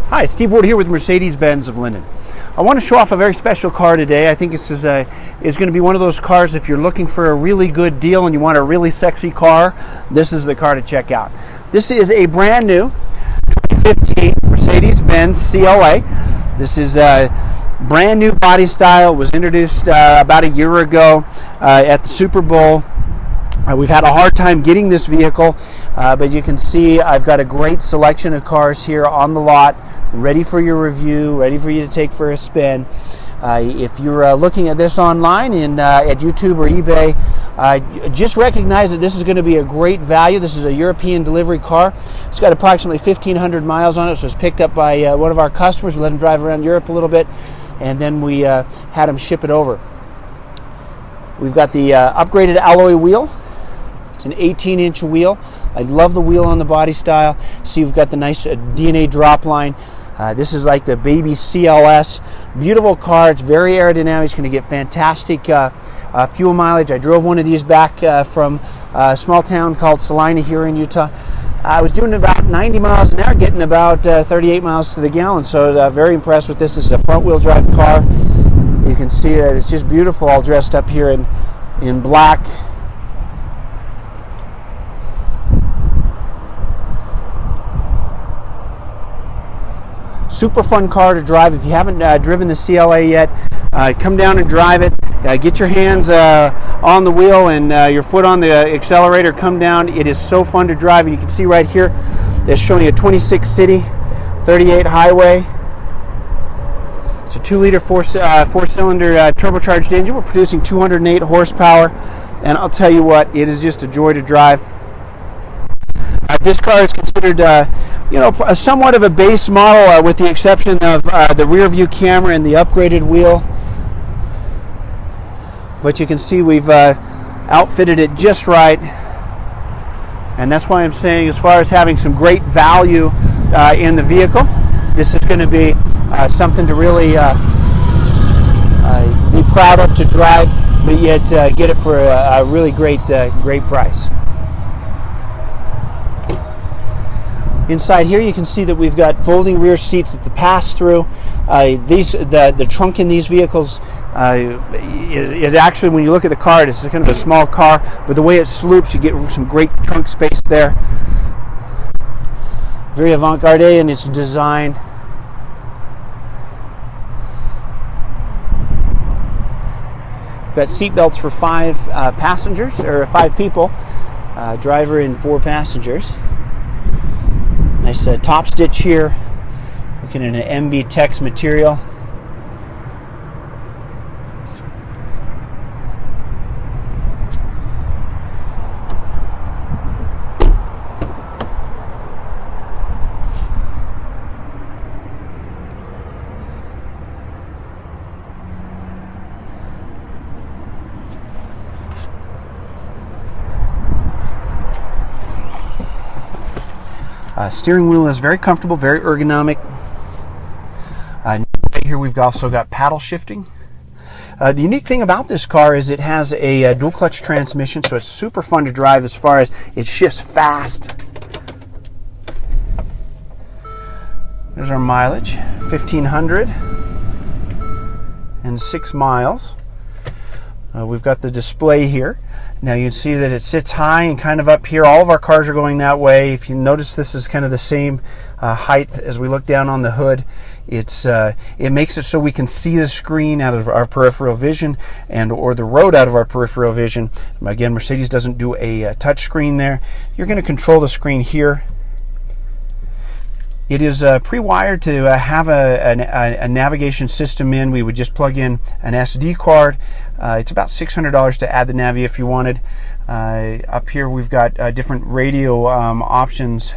Hi, Steve Ward here with Mercedes-Benz of Lindon. I want to show off a very special car today. I think this is going to be one of those cars, if you're looking for a really good deal and you want a really sexy car, this is the car to check out. This is a brand new 2015 Mercedes-Benz CLA. This is a brand new body style. It was introduced about a year ago at the Super Bowl. We've had a hard time getting this vehicle, but you can see I've got a great selection of cars here on the lot, ready for your review, ready for you to take for a spin. If you're looking at this online at YouTube or eBay, just recognize that this is going to be a great value. This is a European delivery car. It's got approximately 1,500 miles on it, so it's picked up by one of our customers. We let him drive around Europe a little bit, and then we had him ship it over. We've got the upgraded alloy wheel. It's an 18-inch wheel. I love the wheel on the body style. See, we've got the nice DNA drop line. This is like the baby CLS. Beautiful car. It's very aerodynamic. It's going to get fantastic fuel mileage. I drove one of these back from a small town called Salina here in Utah. I was doing about 90 miles an hour, getting about 38 miles to the gallon. So I was very impressed with this. This is a front-wheel drive car. You can see that it's just beautiful, all dressed up here in black. Super fun car to drive. If you haven't driven the CLA yet, come down and drive it. Get your hands on the wheel and your foot on the accelerator. Come down. It is so fun to drive. And you can see right here, they're showing you a 26 city, 38 highway. It's a 2-liter four-cylinder turbocharged engine. We're producing 208 horsepower, and I'll tell you what, it is just a joy to drive. This car is considered, somewhat of a base model, with the exception of the rear view camera and the upgraded wheel. But you can see we've outfitted it just right, and that's why I'm saying, as far as having some great value in the vehicle, this is going to be something to really be proud of to drive, but yet get it for a really great price. Inside here, you can see that we've got folding rear seats at the pass-through. The trunk in these vehicles is actually, when you look at the car, it's kind of a small car, but the way it sloops, you get some great trunk space there. Very avant-garde in its design. We've got seat belts for 5 passengers, or 5 people, driver and 4 passengers. Nice top stitch here, looking at an MB Tex material. Steering wheel is very comfortable, very ergonomic. Right here we've also got paddle shifting. The unique thing about this car is it has a dual clutch transmission, so it's super fun to drive as far as it shifts fast. There's our mileage, 1,506 miles. We've got the display here. Now you can see that it sits high and kind of up here. All of our cars are going that way. If you notice, this is kind of the same height as we look down on the hood. It makes it so we can see the screen out of our peripheral vision or the road out of our peripheral vision. Again, Mercedes doesn't do a touch screen there. You're going to control the screen here. It is pre-wired to have a navigation system in. We would just plug in an SD card. It's about $600 to add the Navi if you wanted. Up here we've got different radio options.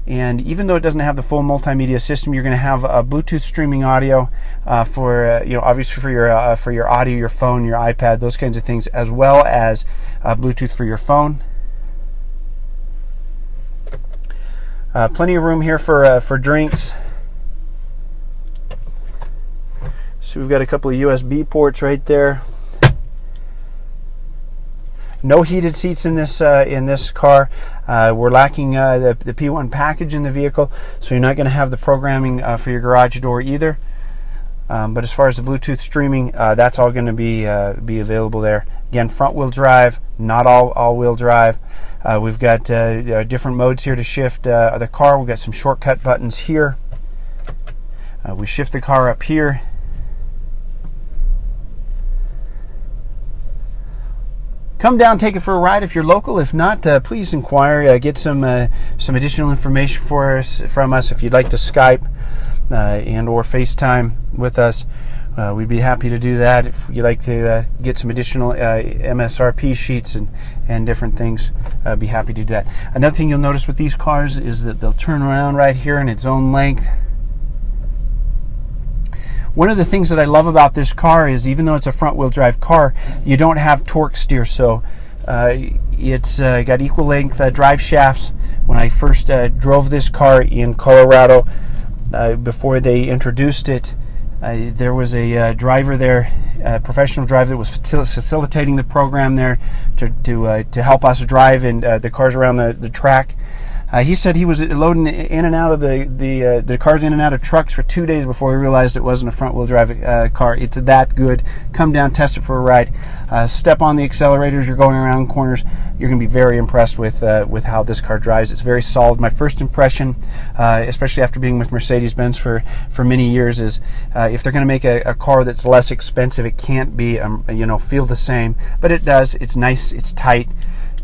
And even though it doesn't have the full multimedia system, you're going to have Bluetooth streaming audio for obviously for your audio, your phone, your iPad, those kinds of things, as well as Bluetooth for your phone. Plenty of room here for drinks. So we've got a couple of USB ports right there. No heated seats in this car. We're lacking the P1 package in the vehicle, so you're not going to have the programming for your garage door either. But as far as the Bluetooth streaming, that's all going to be available there. Again, front-wheel drive, not all-wheel drive. We've got different modes here to shift the car. We've got some shortcut buttons here. We shift the car up here. Come down, take it for a ride if you're local. If not, please inquire. Get some additional information from us if you'd like to Skype and or FaceTime with us. We'd be happy to do that. If you'd like to get some additional MSRP sheets and different things, I'd be happy to do that. Another thing you'll notice with these cars is that they'll turn around right here in its own length. One of the things that I love about this car is, even though it's a front-wheel drive car, you don't have torque steer. So it's got equal length drive shafts. When I first drove this car in Colorado, before they introduced it, there was a driver there, a professional driver that was facilitating the program there to help us drive and the cars around the track. He said he was loading in and out of the cars in and out of trucks for 2 days before he realized it wasn't a front-wheel drive car. It's that good. Come down, test it for a ride. Step on the accelerators. You're going around corners. You're going to be very impressed with how this car drives. It's very solid. My first impression, especially after being with Mercedes-Benz for many years, is if they're going to make a car that's less expensive, it can't be feel the same, but it does. It's nice. It's tight.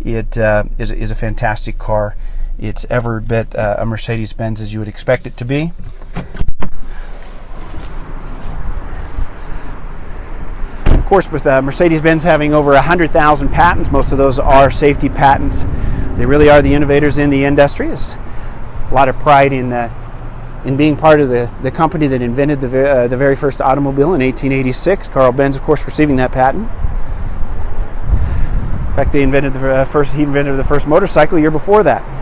It is a fantastic car. It's every bit a Mercedes-Benz as you would expect it to be. Of course, with Mercedes-Benz having over 100,000 patents, most of those are safety patents. They really are the innovators in the industry. There's a lot of pride in being part of the company that invented the very first automobile in 1886. Carl Benz, of course, receiving that patent. In fact, he invented the first motorcycle a year before that.